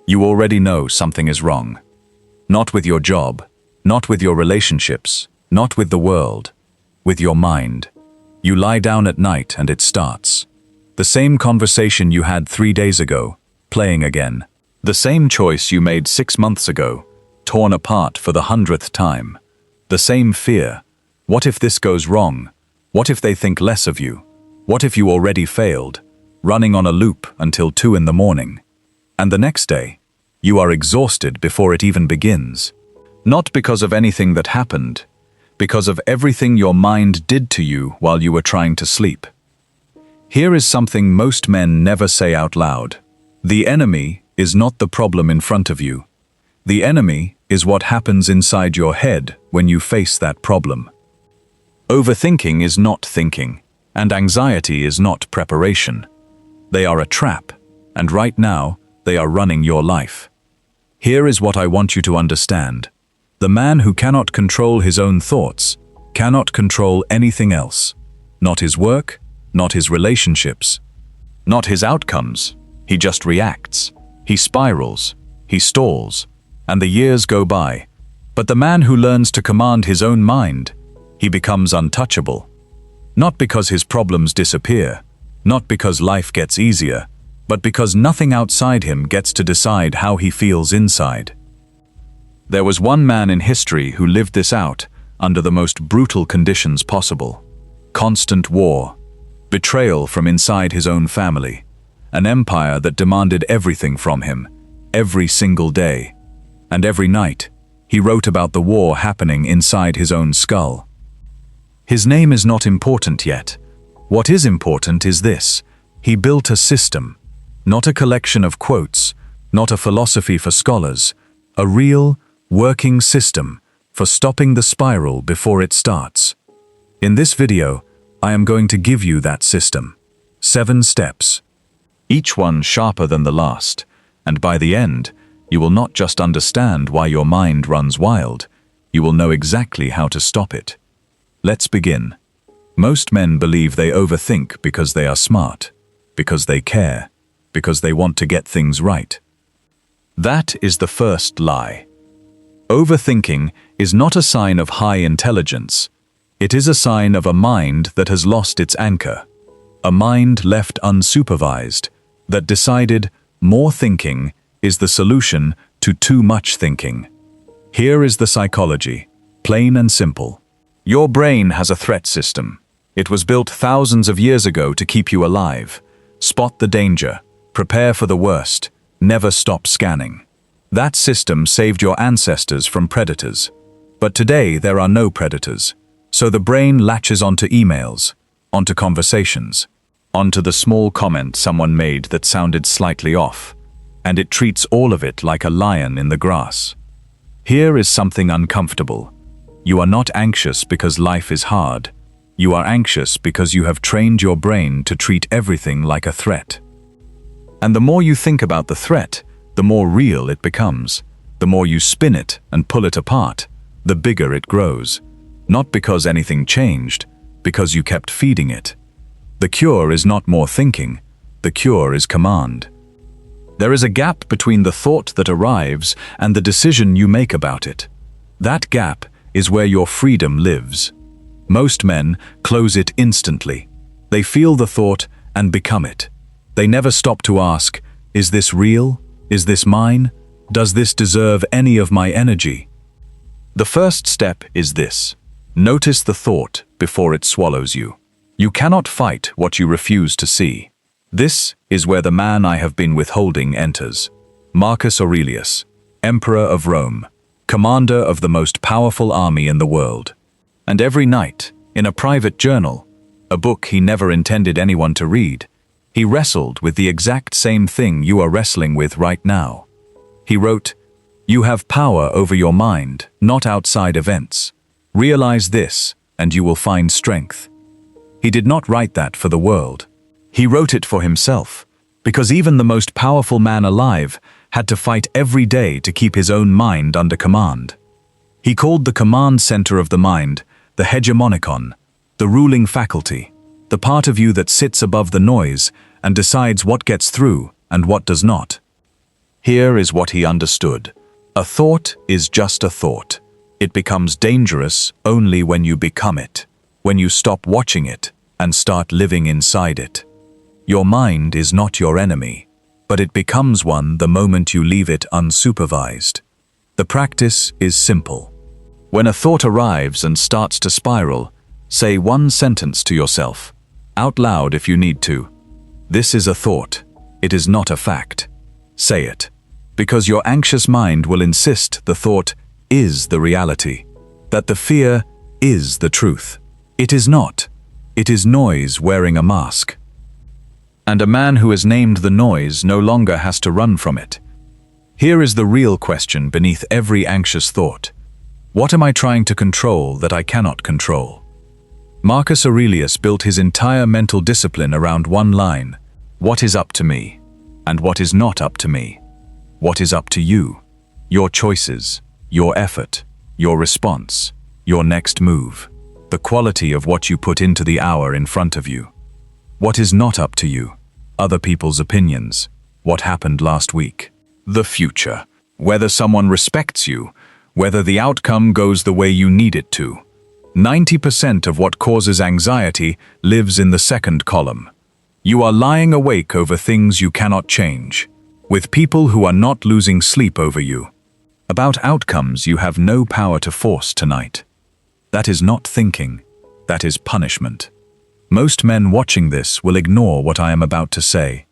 you already know something is wrong. Not with your job, not with your relationships, not with the world, with your mind. You lie down at night and it starts. The same conversation you had 3 days ago, playing again. The same choice you made 6 months ago, torn apart for the 100th time. The same fear. What if this goes wrong? What if they think less of you? What if you already failed? Running on a loop until 2 in the morning. And the next day, you are exhausted before it even begins. Not because of anything that happened, because of everything your mind did to you while you were trying to sleep. Here is something most men never say out loud. The enemy is not the problem in front of you. The enemy is what happens inside your head when you face that problem. Overthinking is not thinking, and anxiety is not preparation. They are a trap, and right now, they are running your life. Here is what I want you to understand. The man who cannot control his own thoughts cannot control anything else. Not his work, not his relationships, not his outcomes. He just reacts. He spirals. He stalls. And the years go by. But the man who learns to command his own mind, he becomes untouchable. Not because his problems disappear, not because life gets easier, but because nothing outside him gets to decide how he feels inside. There was one man in history who lived this out under the most brutal conditions possible. Constant war, betrayal from inside his own family, an empire that demanded everything from him, every single day. And every night, he wrote about the war happening inside his own skull. His name is not important yet. What is important is this: he built a system, not a collection of quotes, not a philosophy for scholars, a real, working system for stopping the spiral before it starts. In this video, I am going to give you that system. 7 steps. Each one sharper than the last, and by the end, you will not just understand why your mind runs wild, you will know exactly how to stop it. Let's begin. Most men believe they overthink because they are smart, because they care, because they want to get things right. That is the first lie. Overthinking is not a sign of high intelligence. It is a sign of a mind that has lost its anchor. A mind left unsupervised, that decided more thinking is the solution to too much thinking. Here is the psychology, plain and simple. Your brain has a threat system. It was built thousands of years ago to keep you alive. Spot the danger, prepare for the worst, never stop scanning. That system saved your ancestors from predators. But today there are no predators. So the brain latches onto emails, onto conversations, onto the small comment someone made that sounded slightly off, and it treats all of it like a lion in the grass. Here is something uncomfortable. You are not anxious because life is hard. You are anxious because you have trained your brain to treat everything like a threat. And the more you think about the threat, the more real it becomes. The more you spin it and pull it apart, the bigger it grows. Not because anything changed, because you kept feeding it. The cure is not more thinking. The cure is command. There is a gap between the thought that arrives and the decision you make about it. That gap is where your freedom lives. Most men close it instantly. They feel the thought and become it. They never stop to ask, is this real? Is this mine? Does this deserve any of my energy? The first step is this. Notice the thought before it swallows you. You cannot fight what you refuse to see. This is where the man I have been withholding enters. Marcus Aurelius, Emperor of Rome, commander of the most powerful army in the world. And every night, in a private journal, a book he never intended anyone to read, he wrestled with the exact same thing you are wrestling with right now. He wrote, "You have power over your mind, not outside events. Realize this, and you will find strength." He did not write that for the world. He wrote it for himself, because even the most powerful man alive had to fight every day to keep his own mind under command. He called the command center of the mind the hegemonikon, the ruling faculty, the part of you that sits above the noise and decides what gets through and what does not. Here is what he understood. A thought is just a thought. It becomes dangerous only when you become it, when you stop watching it and start living inside it. Your mind is not your enemy, but it becomes one the moment you leave it unsupervised. The practice is simple. When a thought arrives and starts to spiral, say one sentence to yourself, out loud if you need to. This is a thought. It is not a fact. Say it, because your anxious mind will insist the thought is the reality, that the fear is the truth. It is not. It is noise wearing a mask. And a man who has named the noise no longer has to run from it. Here is the real question beneath every anxious thought. What am I trying to control that I cannot control? Marcus Aurelius built his entire mental discipline around one line: what is up to me, and what is not up to me? What is up to you? Your choices, your effort, your response, your next move, the quality of what you put into the hour in front of you. What is not up to you? Other people's opinions, what happened last week, the future, whether someone respects you, whether the outcome goes the way you need it to. 90% of what causes anxiety lives in the second column. You are lying awake over things you cannot change, with people who are not losing sleep over you, about outcomes you have no power to force tonight. That is not thinking, that is punishment. Most men watching this will ignore what I am about to say.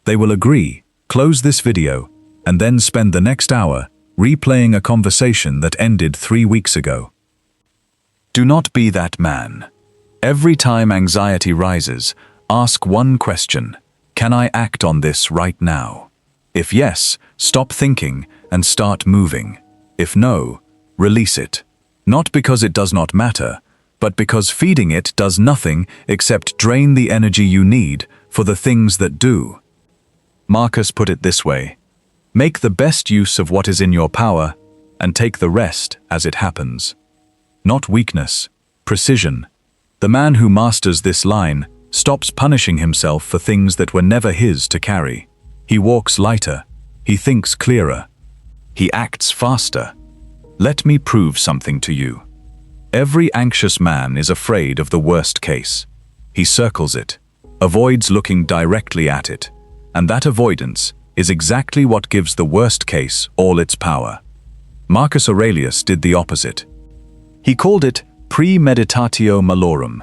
They will agree, close this video, and then spend the next hour replaying a conversation that ended 3 weeks ago. Do not be that man. Every time anxiety rises, ask one question: can I act on this right now? If yes, stop thinking and start moving. If no, release it. Not because it does not matter, but because feeding it does nothing except drain the energy you need for the things that do. Marcus put it this way: make the best use of what is in your power and take the rest as it happens. Not weakness, precision. The man who masters this line stops punishing himself for things that were never his to carry. He walks lighter, he thinks clearer, he acts faster. Let me prove something to you. Every anxious man is afraid of the worst case. He circles it, avoids looking directly at it, and that avoidance is exactly what gives the worst case all its power. Marcus Aurelius did the opposite. He called it premeditatio malorum,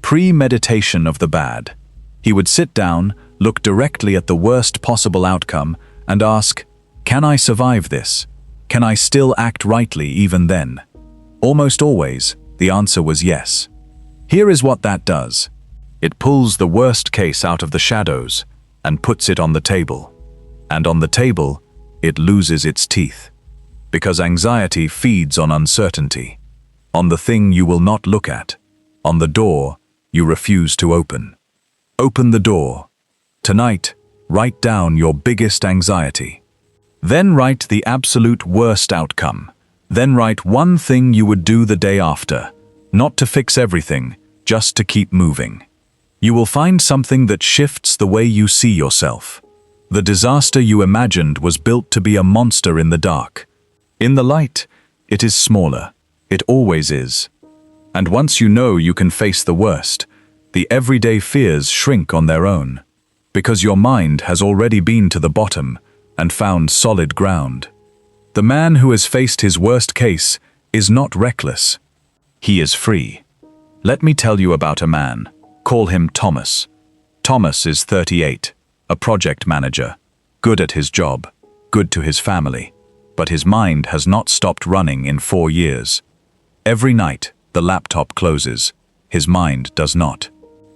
premeditation of the bad. He would sit down, look directly at the worst possible outcome, and ask, can I survive this? Can I still act rightly even then? Almost always, the answer was yes. Here is what that does. It pulls the worst case out of the shadows and puts it on the table. And on the table, it loses its teeth. Because anxiety feeds on uncertainty, on the thing you will not look at, on the door you refuse to open. Open the door. Tonight, write down your biggest anxiety. Then write the absolute worst outcome. Then write one thing you would do the day after, not to fix everything, just to keep moving. You will find something that shifts the way you see yourself. The disaster you imagined was built to be a monster in the dark. In the light, it is smaller. It always is. And once you know you can face the worst, the everyday fears shrink on their own, because your mind has already been to the bottom and found solid ground. The man who has faced his worst case is not reckless. He is free. Let me tell you about a man. Call him Thomas. Thomas is 38, a project manager, good at his job, good to his family, but his mind has not stopped running in 4 years. Every night, the laptop closes. His mind does not.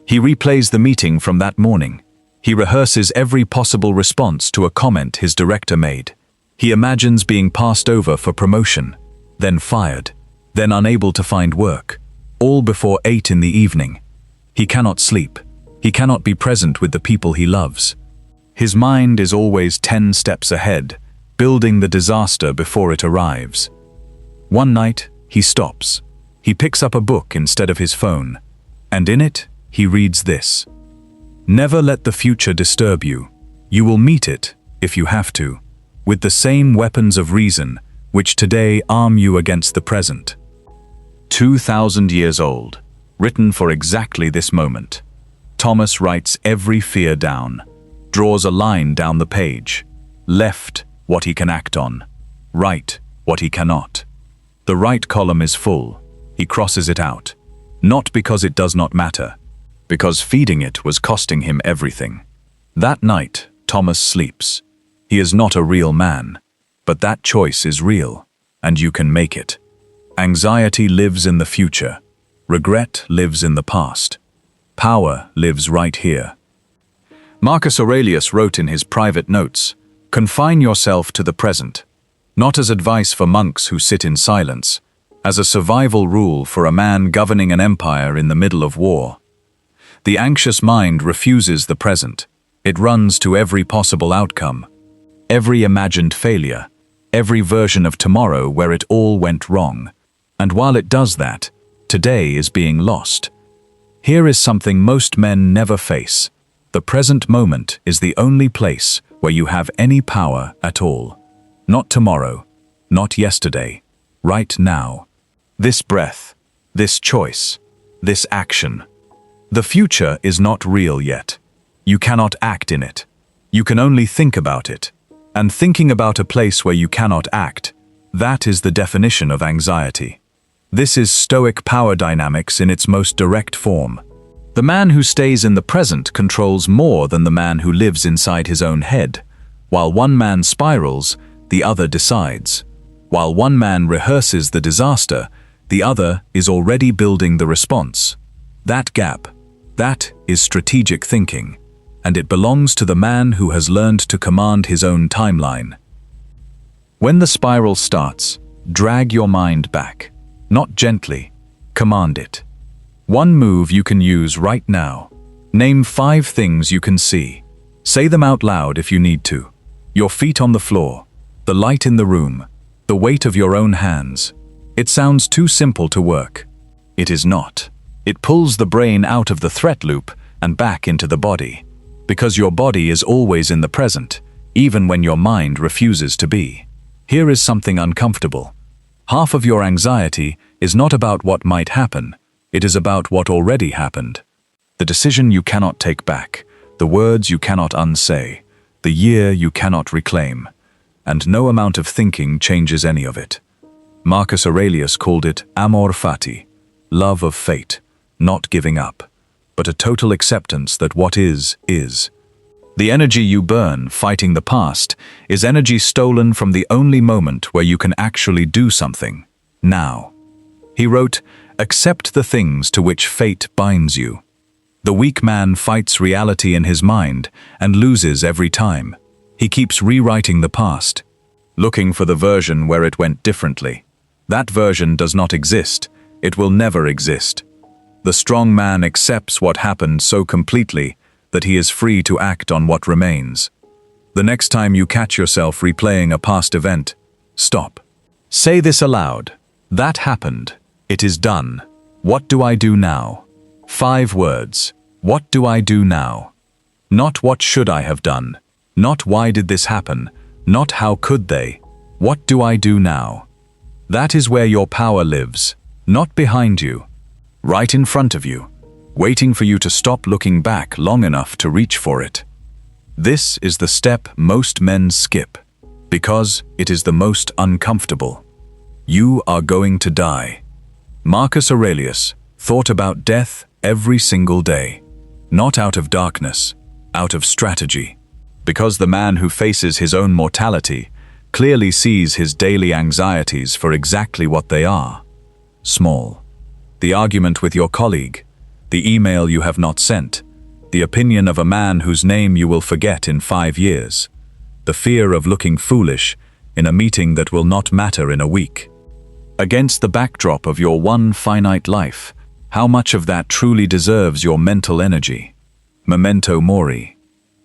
He replays the meeting from that morning. He rehearses every possible response to a comment his director made. He imagines being passed over for promotion, then fired, then unable to find work, all before 8 in the evening. He cannot sleep. He cannot be present with the people he loves. His mind is always 10 steps ahead, building the disaster before it arrives. One night, he stops. He picks up a book instead of his phone, and in it, he reads this: never let the future disturb you. You will meet it if you have to. with the same weapons of reason which today arm you against the present. 2,000 years old, written for exactly this moment. Thomas writes every fear down, draws a line down the page, left what he can act on, right what he cannot. The right column is full, he crosses it out, not because it does not matter, because feeding it was costing him everything. That night, Thomas sleeps. He is not a real man, but that choice is real, and you can make it. Anxiety lives in the future. Regret lives in the past. Power lives right here. Marcus Aurelius wrote in his private notes, "Confine yourself to the present," not as advice for monks who sit in silence, as a survival rule for a man governing an empire in the middle of war. The anxious mind refuses the present. It runs to every possible outcome, every imagined failure, every version of tomorrow where it all went wrong. And while it does that, today is being lost. Here is something most men never face. The present moment is the only place where you have any power at all. Not tomorrow, not yesterday, right now. This breath, this choice, this action. The future is not real yet. You cannot act in it. You can only think about it. And thinking about a place where you cannot act, that is the definition of anxiety. This is Stoic power dynamics in its most direct form. The man who stays in the present controls more than the man who lives inside his own head. While one man spirals, the other decides. While one man rehearses the disaster, the other is already building the response. That gap, that is strategic thinking, and it belongs to the man who has learned to command his own timeline. When the spiral starts, drag your mind back. Not gently, command it. One move you can use right now. Name 5 things you can see. Say them out loud if you need to. Your feet on the floor, the light in the room, the weight of your own hands. It sounds too simple to work. It is not. It pulls the brain out of the threat loop and back into the body. Because your body is always in the present, even when your mind refuses to be. Here is something uncomfortable. Half of your anxiety is not about what might happen, it is about what already happened. The decision you cannot take back, the words you cannot unsay, the year you cannot reclaim, and no amount of thinking changes any of it. Marcus Aurelius called it amor fati, love of fate, not giving up, but a total acceptance that what is. The energy you burn fighting the past is energy stolen from the only moment where you can actually do something, now. He wrote, "Accept the things to which fate binds you." The weak man fights reality in his mind and loses every time. He keeps rewriting the past, looking for the version where it went differently. That version does not exist. It will never exist. The strong man accepts what happened so completely that he is free to act on what remains. The next time you catch yourself replaying a past event, stop. Say this aloud. That happened. It is done. What do I do now? 5 words. What do I do now? Not what should I have done. Not why did this happen. Not how could they. What do I do now? That is where your power lives. Not behind you. Right in front of you. Waiting for you to stop looking back long enough to reach for it. This is the step most men skip, because it is the most uncomfortable. You are going to die. Marcus Aurelius thought about death every single day, not out of darkness, out of strategy, because the man who faces his own mortality clearly sees his daily anxieties for exactly what they are: small. The argument with your colleague, the email you have not sent, the opinion of a man whose name you will forget in 5 years, the fear of looking foolish in a meeting that will not matter in a week. Against the backdrop of your one finite life, how much of that truly deserves your mental energy? Memento mori.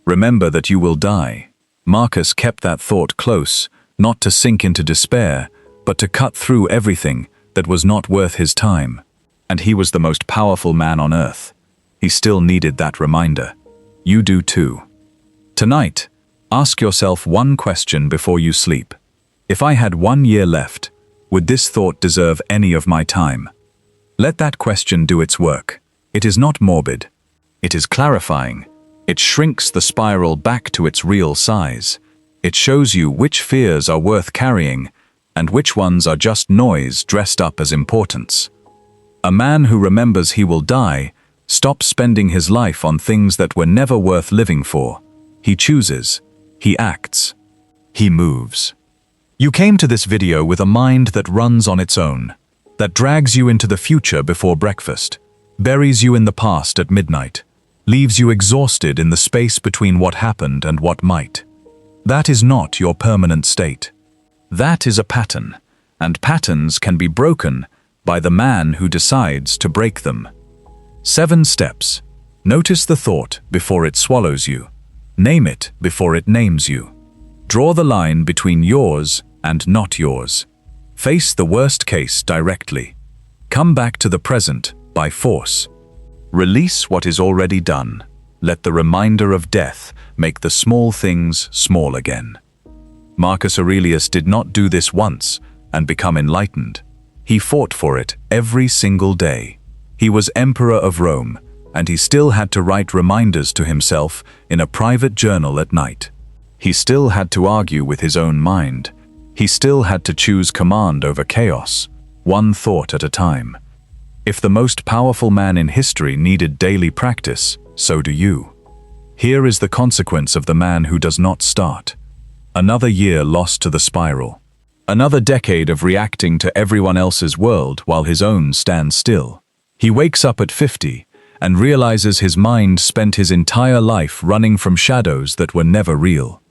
Remember that you will die. Marcus kept that thought close, not to sink into despair, but to cut through everything that was not worth his time. And he was the most powerful man on earth. He still needed that reminder. You do too. Tonight, Ask yourself one question before you sleep. If I had 1 year left, would this thought deserve any of my time? Let that question do its work. It is not morbid. It is clarifying. It shrinks the spiral back to its real size. It shows you which fears are worth carrying and which ones are just noise dressed up as importance. A man who remembers he will die stops spending his life on things that were never worth living for. He chooses. He acts. He moves. You came to this video with a mind that runs on its own, that drags you into the future before breakfast, buries you in the past at midnight, leaves you exhausted in the space between what happened and what might. That is not your permanent state. That is a pattern, and patterns can be broken by the man who decides to break them. 7 steps. Notice the thought before it swallows you. Name it before it names you. Draw the line between yours and not yours. Face the worst case directly. Come back to the present by force. Release what is already done. Let the reminder of death make the small things small again. Marcus Aurelius did not do this once and become enlightened. He fought for it every single day. He was emperor of Rome, and he still had to write reminders to himself in a private journal at night. He still had to argue with his own mind. He still had to choose command over chaos, one thought at a time. If the most powerful man in history needed daily practice, so do you. Here is the consequence of the man who does not start. Another year lost to the spiral. Another decade of reacting to everyone else's world while his own stands still. He wakes up at 50 and realizes his mind spent his entire life running from shadows that were never real.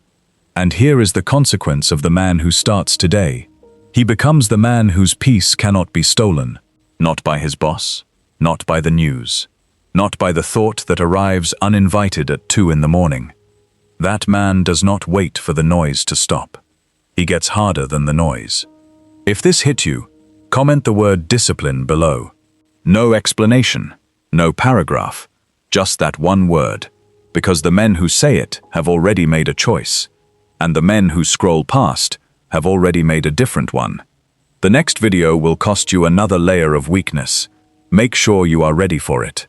And here is the consequence of the man who starts today. He becomes the man whose peace cannot be stolen, not by his boss, not by the news, not by the thought that arrives uninvited at 2 in the morning. That man does not wait for the noise to stop. He gets harder than the noise. If this hit you, comment the word discipline below. No explanation, no paragraph, just that one word, because the men who say it have already made a choice, and the men who scroll past have already made a different one. The next video will cost you another layer of weakness. Make sure you are ready for it.